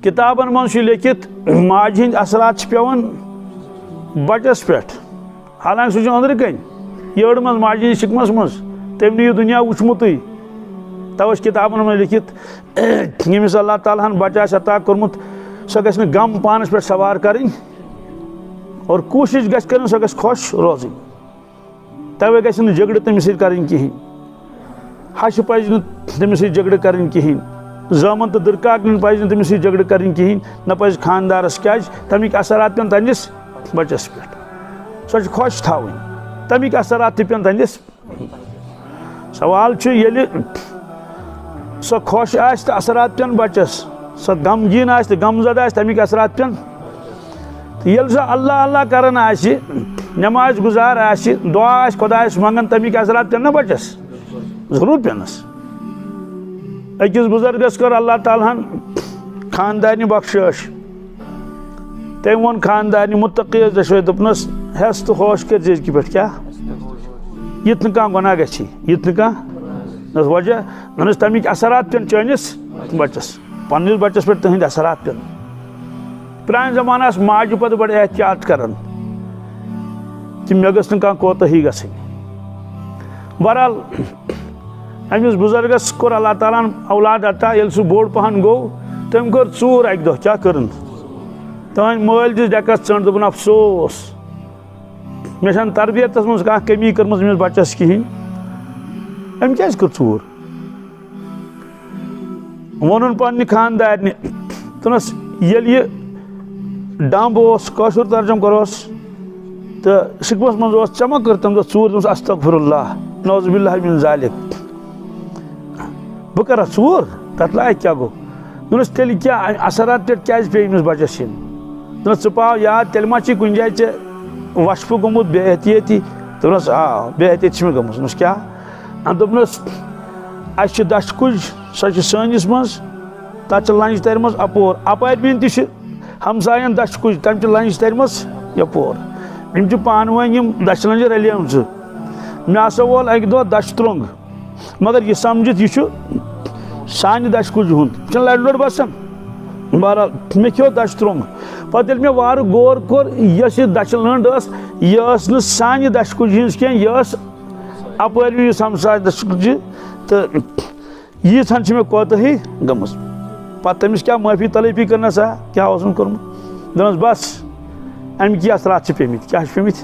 किताबन मज लिखित माज हंद असरात पेवान बचस पे, हालांकि सह अंदर कन यड़ मज माज हंद शिकमस मज तम यह दुनिया वुचमुत तवे किताबन मज लिखित यमिस अल्लाह ताला बचा अता कोर्मुत सह गस गम पानस पे सवार करें और कोशिश गस कर सह गस खुश रोज तवे गस झगड़ तमिस करें कहें, हश पज तमिस झगड़ करें कहें, जामन तो दरकाकन पज तमिस झगड़ करें कहें, न पज खानदारस क्या तमिक असरात पे तहदिस बचस पे सह खुश थवन तमिक असरात पे तहदिस। सवाल ये सह खुश आस तो असरात पे बचस, सह गमगीन आस तो गमजद आस तमिक असरात पे। ये सह अल्लाह अल्लाह करान आस, नमाज गुजार आस, दुआ आस खुदायस मंगन तमिक असरात पे न बचस जरूर पेनस। अकिस बुजुर्गस कर अल्लाह ताला खानदानी बख्शिश, तम वो खानदानी मुतकी दशवे दोपनस हेस तो होश कर जिंदगी पे क्या युत न गुनाह गि युत न वजह दस तमिक असरात पे चनिस बचस पन्निस बचस पे तहद असरात पे। प्रान जमाना माज पे बड़े एहतियात करान कि मे गस न कोताही गई। बहरहाल अमिस बुजुर्गस कोर अल्लाह ताला औलाद अता, ये सह बोड़ पहन गो तम कर चूर अक दह क्या कर तहन मल दिस डेकस चंड दोपन अफसोस मे तरबियत मज कह कमी कर्म अमिस बचस कहें, अम क्या कर चूर वोन पन्ने खानदारनि दोपनस ये डंब कशुर तर्जम करोस तो शिकमस मज चमक कर तम चूर दस अस्तगफिरुल्लाह नौजुबिल्लाहि मिन जालिक बह कर चूर तथ लायक क्या गो दोपनस तेल क्या असरात पे क्या पे अमिस बचस दोपनस पाव याद तेल मा कुन जाए ऐ वशफ गोमुत बेहतियती दोपनस आ बेहतियत मे गम क्या दोपनस अस दश कुज सह सनिस मज तथ लंज तर मज अपोर अपार बिन तह हमसायन दश कुज तम लंज तर मज यपोर यम पान वन दश लंज रलियम मे हसा वोल अक दह दश त्रोंग मगर यह समझित यह सान दश कुज हुंद लड़ लड़ बसान। बहरहाल मे खो दश त्रोंग पे मे वार गौर कोर यह दश लंड यह सान दश कुज हज कह यह अपार हमसाय दश कुज तो यीथन मे कोताही गम पे तमिस क्या माफी तलफी करना सा क्या कोर्मुत दस बस अमिक असरात पे क्या पेमित